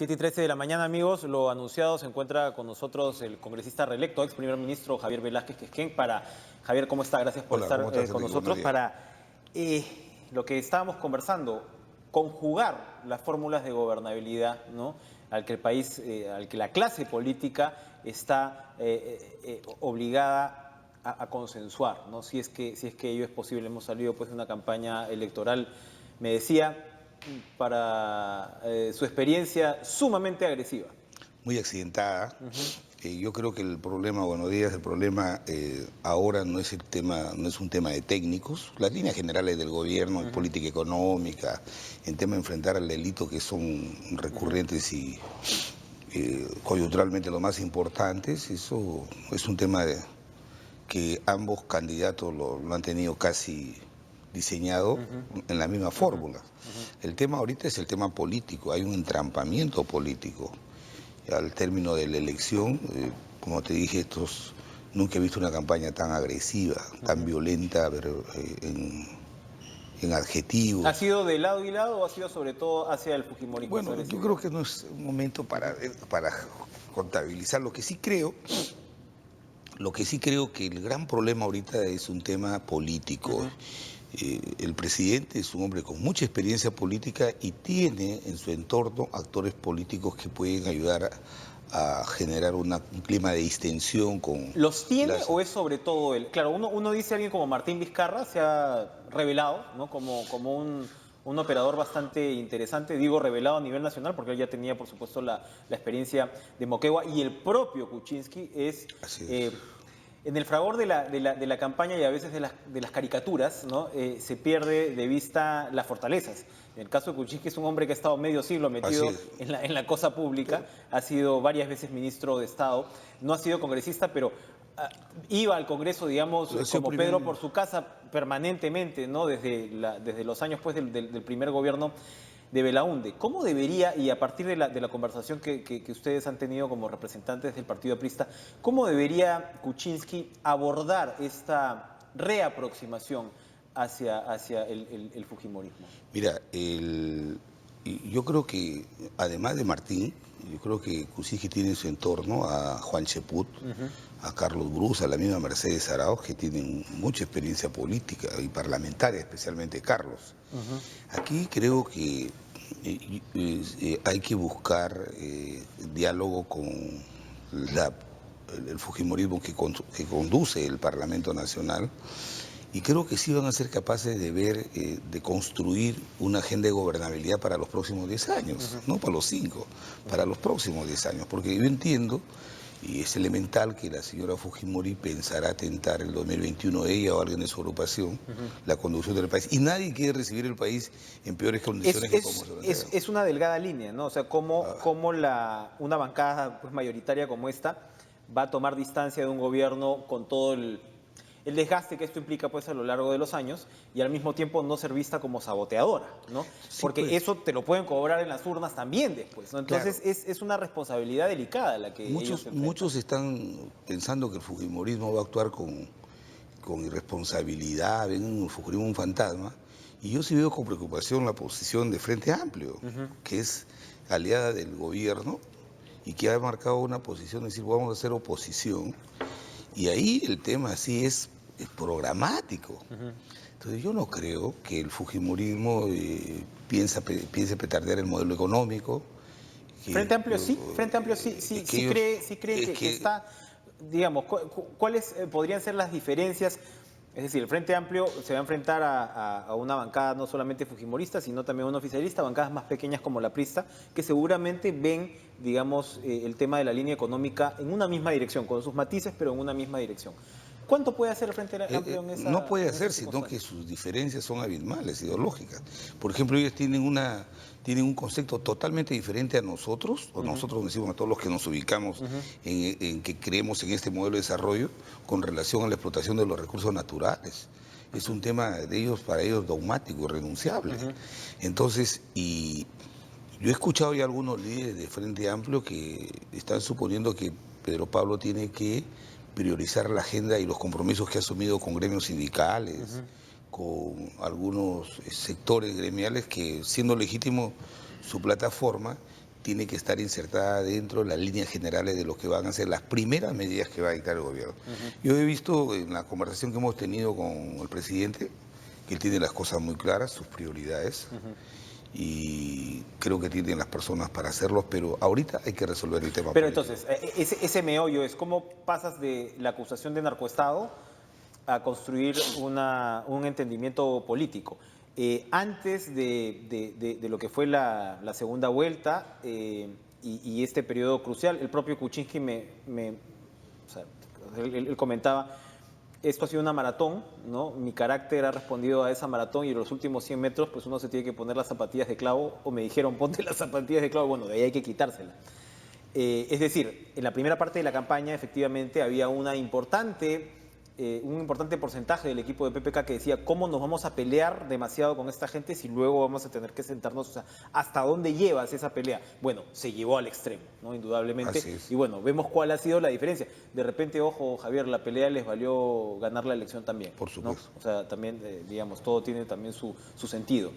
7:13 de la mañana, amigos. Lo anunciado, se encuentra con nosotros el congresista reelecto, ex primer ministro Javier Velázquez Quesquén. Javier, ¿cómo está? Gracias por Hola, estar ¿cómo estás, con Enrique? nosotros. Buenos días. Para lo que estábamos conversando, conjugar las fórmulas de gobernabilidad, ¿no?, al que el país, al que la clase política está obligada a consensuar, ¿no? Si es que ello es posible. Hemos salido pues de una campaña electoral, me decía, para su experiencia, sumamente agresiva. Muy accidentada. Yo creo que el problema, buenos días, el problema ahora no es un tema de técnicos. Las líneas generales del gobierno en política económica, en tema de enfrentar al delito, que son recurrentes y coyunturalmente los más importantes, eso es un tema que ambos candidatos lo han tenido casi diseñado en la misma fórmula. El tema ahorita es el tema político, hay un entrampamiento político. Al término de la elección, como te dije, nunca he visto una campaña tan agresiva, tan violenta en adjetivos. ¿Ha sido de lado y lado o ha sido sobre todo hacia el fujimorismo? Bueno, yo creo que no es un momento para contabilizar. Lo que sí creo que el gran problema ahorita es un tema político. El presidente es un hombre con mucha experiencia política y tiene en su entorno actores políticos que pueden ayudar a generar un clima de distensión con... ¿Los tiene o es sobre todo él? Claro, uno dice, alguien como Martín Vizcarra se ha revelado, ¿no?, como un operador bastante interesante. Digo revelado a nivel nacional porque él ya tenía, por supuesto, la experiencia de Moquegua, y el propio Kuczynski es... Así es. En el fragor de la campaña y a veces de las caricaturas, ¿no?, se pierde de vista las fortalezas. En el caso de Kuczynski, es un hombre que ha estado medio siglo metido en la cosa pública, ha sido varias veces ministro de Estado, no ha sido congresista, pero iba al Congreso, digamos, como Pedro por su casa permanentemente, ¿no?, desde los años pues, del primer gobierno de Belaúnde. ¿Cómo debería, y a partir de la conversación que ustedes han tenido como representantes del Partido Aprista, cómo debería Kuczynski abordar esta reaproximación hacia el fujimorismo? Mira, yo creo que, además de Martín, yo creo que Kuczynski tiene en su entorno a Juan Cheput, a Carlos Brus, a la misma Mercedes Arauz, que tienen mucha experiencia política y parlamentaria, especialmente Carlos. Aquí creo que hay que buscar diálogo con el fujimorismo que conduce el Parlamento Nacional. Y creo que sí van a ser capaces de ver, de construir una agenda de gobernabilidad para los próximos 10 años, no para los 5, para los próximos 10 años. Porque yo entiendo, y es elemental, que la señora Fujimori pensará atentar el 2021, ella o alguien de su agrupación, la conducción del país. Y nadie quiere recibir el país en peores condiciones que como se lo entrega. Es una delgada línea, ¿no? O sea, cómo una bancada pues, mayoritaria como esta va a tomar distancia de un gobierno con todo el desgaste que esto implica pues a lo largo de los años, y al mismo tiempo no ser vista como saboteadora, ¿no? Sí, porque pues, eso te lo pueden cobrar en las urnas también después, ¿no? Entonces claro, es una responsabilidad delicada la que ellos se enfrentan. muchos están pensando que el fujimorismo va a actuar con irresponsabilidad, ven en el fujimorismo un fantasma, y yo sí veo con preocupación la posición de Frente Amplio, que es aliada del gobierno y que ha marcado una posición de decir vamos a hacer oposición. Y ahí el tema sí es programático. Entonces yo no creo que el fujimorismo piense petardear el modelo económico. Frente Amplio sí cree que está, digamos, ¿cuáles podrían ser las diferencias? Es decir, el Frente Amplio se va a enfrentar a una bancada no solamente fujimorista, sino también una oficialista, bancadas más pequeñas como la Aprista, que seguramente ven, digamos, el tema de la línea económica en una misma dirección, con sus matices, pero en una misma dirección. ¿Cuánto puede hacer el Frente Amplio en esa No puede en esa hacer, sino que circunstancia? sus diferencias son abismales, ideológicas. Por ejemplo, ellos tienen un concepto totalmente diferente a nosotros, o nosotros decimos a todos los que nos ubicamos en que creemos en este modelo de desarrollo con relación a la explotación de los recursos naturales. Es un tema de ellos, para ellos, dogmático, irrenunciable. Entonces, y yo he escuchado ya algunos líderes de Frente Amplio que están suponiendo que Pedro Pablo tiene que priorizar la agenda y los compromisos que ha asumido con gremios sindicales, con algunos sectores gremiales que, siendo legítimo su plataforma, tiene que estar insertada dentro de las líneas generales de lo que van a ser las primeras medidas que va a dictar el gobierno. Yo he visto en la conversación que hemos tenido con el presidente que él tiene las cosas muy claras, sus prioridades, y creo que tienen las personas para hacerlos, pero ahorita hay que resolver el tema Pero político. entonces, ese meollo es cómo pasas de la acusación de narcoestado a construir un entendimiento político. Antes de lo que fue la segunda vuelta y este periodo crucial, el propio Kuczynski o sea, él comentaba, esto ha sido una maratón, ¿no? Mi carácter ha respondido a esa maratón y en los últimos 100 metros pues uno se tiene que poner las zapatillas de clavo, o me dijeron ponte las zapatillas de clavo, bueno, de ahí hay que quitárselas. Es decir, en la primera parte de la campaña efectivamente había un importante porcentaje del equipo de PPK que decía cómo nos vamos a pelear demasiado con esta gente si luego vamos a tener que sentarnos, o sea, ¿hasta dónde llevas esa pelea? Bueno, se llevó al extremo, ¿no? Indudablemente. Así es. Y bueno, vemos cuál ha sido la diferencia. De repente, ojo, Javier, la pelea les valió ganar la elección también. Por supuesto. ¿No? O sea, también, digamos, todo tiene también su sentido.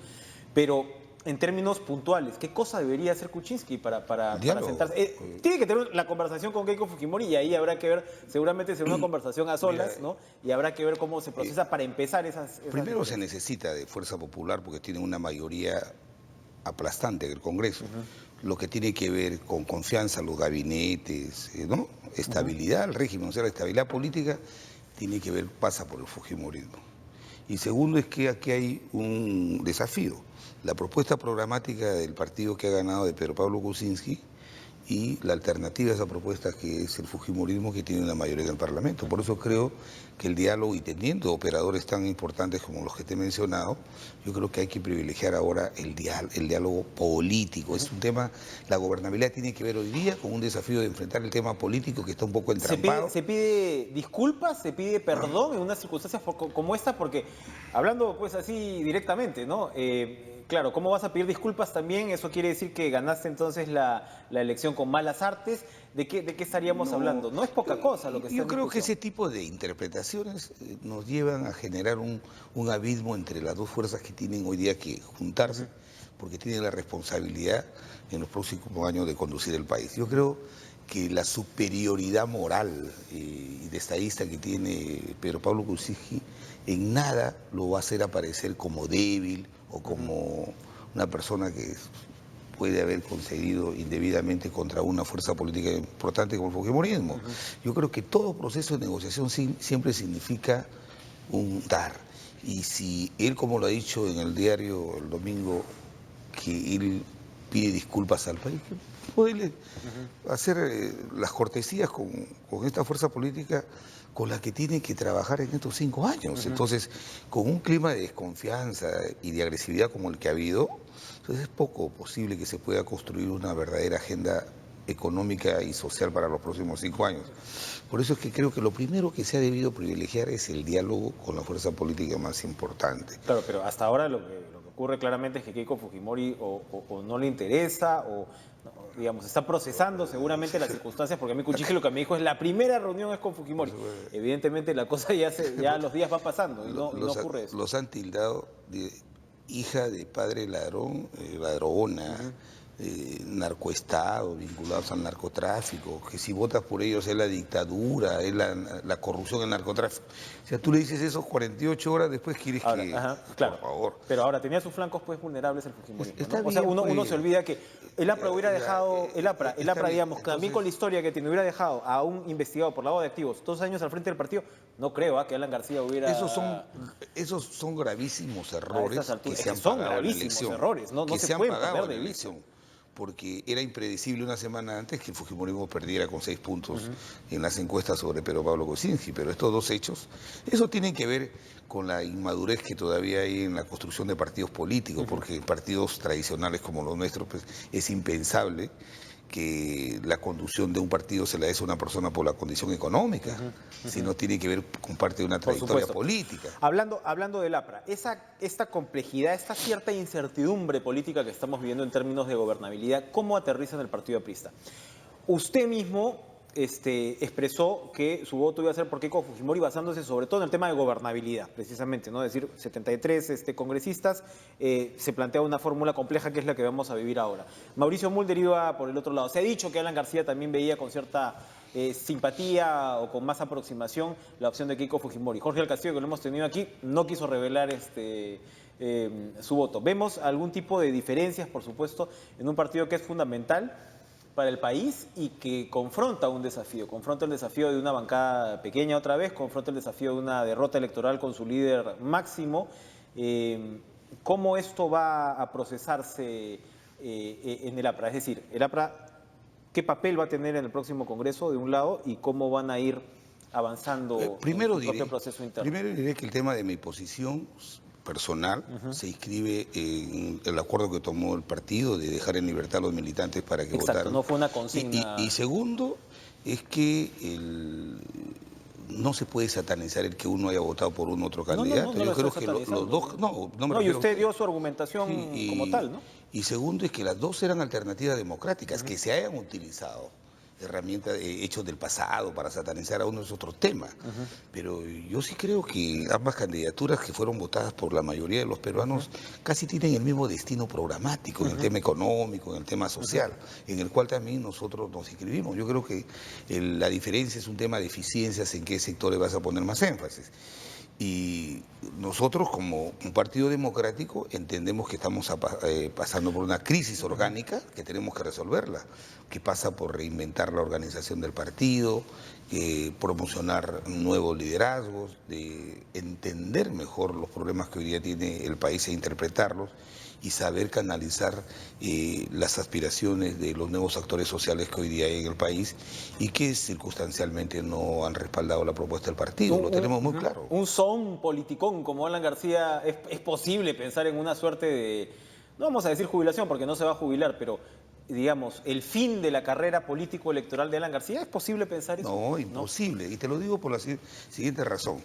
Pero en términos puntuales, ¿qué cosa debería hacer Kuczynski para sentarse? Tiene que tener la conversación con Keiko Fujimori y ahí habrá que ver, seguramente será una conversación a solas, ¿no? Y habrá que ver cómo se procesa para empezar esas primero se necesita de fuerza popular porque tiene una mayoría aplastante en el Congreso, lo que tiene que ver con confianza en los gabinetes, ¿no? Estabilidad, el régimen, o sea, la estabilidad política tiene que ver, pasa por el fujimorismo. Y segundo es que aquí hay un desafío. La propuesta programática del partido que ha ganado de Pedro Pablo Kuczynski y la alternativa a esa propuesta que es el fujimorismo que tiene una mayoría en el Parlamento. Por eso creo que el diálogo, y teniendo operadores tan importantes como los que te he mencionado, yo creo que hay que privilegiar ahora el diálogo político. Es un tema, la gobernabilidad tiene que ver hoy día con un desafío de enfrentar el tema político que está un poco entrampado. Se pide disculpas, se pide perdón en unas circunstancias como esta, porque hablando pues así directamente, ¿no? Claro, ¿cómo vas a pedir disculpas también? Eso quiere decir que ganaste entonces la elección con malas artes. ¿De qué estaríamos hablando? No es poca cosa lo que está en Yo creo que discusión. ese tipo de interpretaciones nos llevan a generar un abismo entre las dos fuerzas que tienen hoy día que juntarse, porque tienen la responsabilidad en los próximos años de conducir el país. Yo creo que la superioridad moral y de estadista que tiene Pedro Pablo Kuczynski en nada lo va a hacer aparecer como débil o como una persona que puede haber conseguido indebidamente contra una fuerza política importante como el fujimorismo. Yo creo que todo proceso de negociación siempre significa un dar. Y si él, como lo ha dicho en el diario el domingo, que él pide disculpas al país, que puede hacer las cortesías con esta fuerza política con la que tiene que trabajar en estos 5 años. Entonces, con un clima de desconfianza y de agresividad como el que ha habido, entonces es poco posible que se pueda construir una verdadera agenda económica y social para los próximos 5 años. Por eso es que creo que lo primero que se ha debido privilegiar es el diálogo con la fuerza política más importante. Claro, pero hasta ahora lo que ocurre claramente es que Keiko Fujimori o no le interesa o, digamos, está procesando seguramente las circunstancias, porque a mí Kuczynski lo que me dijo es la primera reunión es con Fujimori. Evidentemente la cosa ya los días van pasando y no ocurre eso. Los han tildado de hija de padre ladrón, ladrona, narcoestado, vinculados al narcotráfico, que si votas por ellos es la dictadura, es la corrupción, el narcotráfico. O sea, tú le dices eso 48 horas después quieres ahora, que... claro, por favor. pero ahora tenía sus flancos pues vulnerables el fujimorismo, Está ¿no? O sea, bien, uno se olvida que el APRA hubiera dejado, el APRA, digamos, entonces, también con la historia que tiene, hubiera dejado a un investigado por lavado de activos 2 años al frente del partido, no creo que Alan García hubiera... Esos son gravísimos errores que se han son pagado en la gravísimos elección. errores, no que se se han pueden pagado perder en de la vista. elección. Porque era impredecible una semana antes que el fujimorismo perdiera con 6 puntos en las encuestas sobre Pedro Pablo Kuczynski, pero estos dos hechos, eso tiene que ver con la inmadurez que todavía hay en la construcción de partidos políticos, porque en partidos tradicionales como los nuestros pues, es impensable que la conducción de un partido se la des a una persona por la condición económica, sino tiene que ver con parte de una trayectoria política. Hablando del APRA, esta complejidad, esta cierta incertidumbre política que estamos viviendo en términos de gobernabilidad, ¿cómo aterriza en el partido aprista? Usted mismo expresó que su voto iba a ser por Keiko Fujimori basándose sobre todo en el tema de gobernabilidad, precisamente, ¿no? Es decir, 73 congresistas, se plantea una fórmula compleja que es la que vamos a vivir ahora. Mauricio Mulder iba por el otro lado. Se ha dicho que Alan García también veía con cierta simpatía o con más aproximación la opción de Keiko Fujimori. Jorge del Castillo, que lo hemos tenido aquí, no quiso revelar su voto. Vemos algún tipo de diferencias, por supuesto, en un partido que es fundamental para el país y que confronta un desafío. Confronta el desafío de una bancada pequeña otra vez, confronta el desafío de una derrota electoral con su líder máximo. ¿Cómo esto va a procesarse en el APRA? Es decir, el APRA, ¿qué papel va a tener en el próximo Congreso, de un lado, y cómo van a ir avanzando en su propio proceso interno? Primero diré que el tema de mi posición personal se inscribe en el acuerdo que tomó el partido de dejar en libertad a los militantes para que votaran. No fue una consigna. Y segundo, es que no se puede satanizar el que uno haya votado por un otro candidato. Yo creo que los dos... No, y usted dio su argumentación como tal, ¿no? Y segundo es que las dos eran alternativas democráticas, que se hayan utilizado herramientas hechos del pasado para satanizar a uno es otro tema. Pero yo sí creo que ambas candidaturas que fueron votadas por la mayoría de los peruanos casi tienen el mismo destino programático en el tema económico, en el tema social, en el cual también nosotros nos inscribimos. Yo creo que la diferencia es un tema de eficiencias, en qué sectores vas a poner más énfasis. Y nosotros, como un partido democrático, entendemos que estamos pasando por una crisis orgánica que tenemos que resolverla, que pasa por reinventar la organización del partido, promocionar nuevos liderazgos, de entender mejor los problemas que hoy día tiene el país e interpretarlos, y saber canalizar las aspiraciones de los nuevos actores sociales que hoy día hay en el país y que circunstancialmente no han respaldado la propuesta del partido. Lo tenemos muy claro. Un son politicón como Alan García, es posible pensar en una suerte de, no vamos a decir jubilación porque no se va a jubilar, pero digamos, el fin de la carrera político-electoral de Alan García. ¿Es posible pensar eso? No, imposible. ¿No? Y te lo digo por la siguiente razón.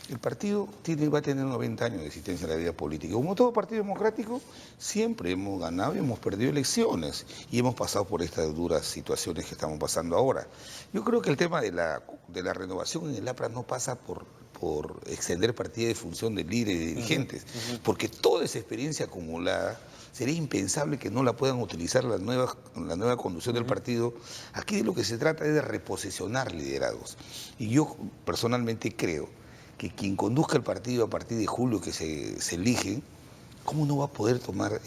El partido va a tener 90 años de existencia en la vida política. Como todo partido democrático, siempre hemos ganado y hemos perdido elecciones. Y hemos pasado por estas duras situaciones que estamos pasando ahora. Yo creo que el tema de la renovación en el APRA no pasa por extender partida de función de líderes y de dirigentes. Porque toda esa experiencia acumulada sería impensable que no la puedan utilizar la nueva conducción del partido. Aquí de lo que se trata es de reposicionar liderazgos. Y yo personalmente creo que quien conduzca el partido a partir de julio que se eligen, ¿cómo no va a poder tomar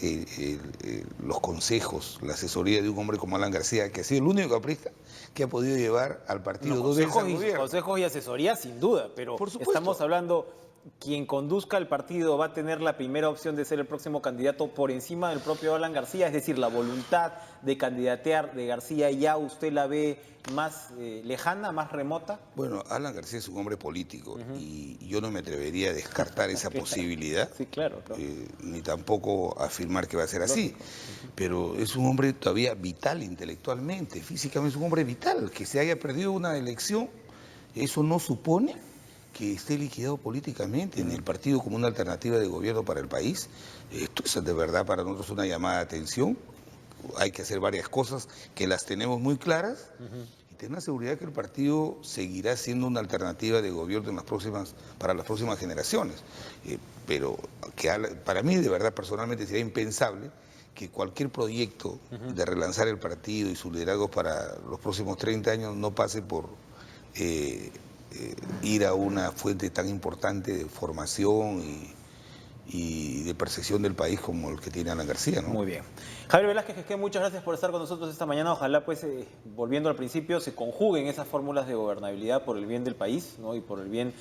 los consejos, la asesoría de un hombre como Alan García, que ha sido el único caprista que ha podido llevar al partido dos veces al gobierno? Consejos y asesoría sin duda, pero estamos hablando... Quien conduzca el partido va a tener la primera opción de ser el próximo candidato por encima del propio Alan García, es decir, la voluntad de candidatear de García, ¿ya usted la ve más lejana, más remota? Bueno, Alan García es un hombre político y yo no me atrevería a descartar esa posibilidad, sí, claro. Ni tampoco afirmar que va a ser así, pero es un hombre todavía vital intelectualmente, físicamente es un hombre vital. Que se haya perdido una elección, eso no supone que esté liquidado políticamente en el partido como una alternativa de gobierno para el país. Esto es de verdad para nosotros una llamada de atención. Hay que hacer varias cosas que las tenemos muy claras y tener la seguridad que el partido seguirá siendo una alternativa de gobierno para las próximas generaciones. Pero que para mí, de verdad, personalmente sería impensable que cualquier proyecto de relanzar el partido y su liderazgo para los próximos 30 años no pase por... ir a una fuente tan importante de formación y de percepción del país como el que tiene Alan García, ¿no? Muy bien. Javier Velázquez, muchas gracias por estar con nosotros esta mañana. Ojalá, pues, volviendo al principio, se conjuguen esas fórmulas de gobernabilidad por el bien del país, ¿no? Y por el bien,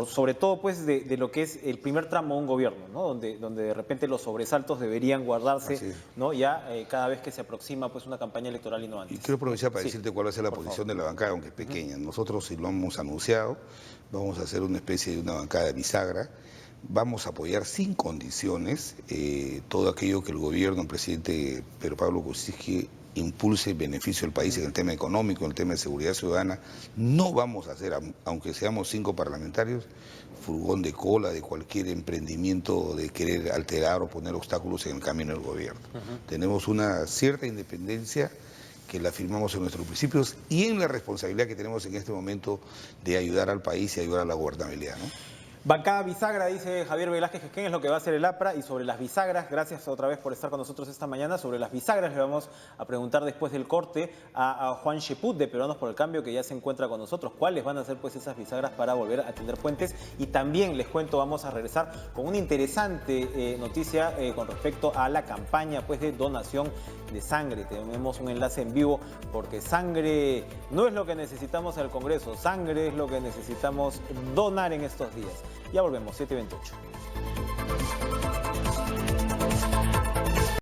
sobre todo, pues, de lo que es el primer tramo de un gobierno, ¿no? Donde de repente los sobresaltos deberían guardarse, ¿no? Ya cada vez que se aproxima, pues, una campaña electoral y no antes. Y quiero aprovechar para decirte cuál va a ser la posición de la bancada, aunque es pequeña. Nosotros, si lo hemos anunciado, vamos a hacer una especie de una bancada bisagra. Vamos a apoyar sin condiciones todo aquello que el gobierno, el presidente Pedro Pablo Kuczynski, impulse en beneficio del país en el tema económico, en el tema de seguridad ciudadana. No vamos a hacer, aunque seamos 5 parlamentarios, furgón de cola de cualquier emprendimiento de querer alterar o poner obstáculos en el camino del gobierno. Tenemos una cierta independencia que la firmamos en nuestros principios y en la responsabilidad que tenemos en este momento de ayudar al país y ayudar a la gobernabilidad, ¿no? Bancada bisagra, dice Javier Velázquez Jequén, es lo que va a hacer el APRA. Y sobre las bisagras, gracias otra vez por estar con nosotros esta mañana. Sobre las bisagras le vamos a preguntar después del corte a Juan Cheput de Peruanos por el Cambio, que ya se encuentra con nosotros. ¿Cuáles van a ser pues esas bisagras para volver a tender puentes? Y también les cuento, vamos a regresar con una interesante noticia con respecto a la campaña pues de donación de sangre. Tenemos un enlace en vivo porque sangre no es lo que necesitamos en el Congreso, sangre es lo que necesitamos donar en estos días. Ya volvemos, 7:28.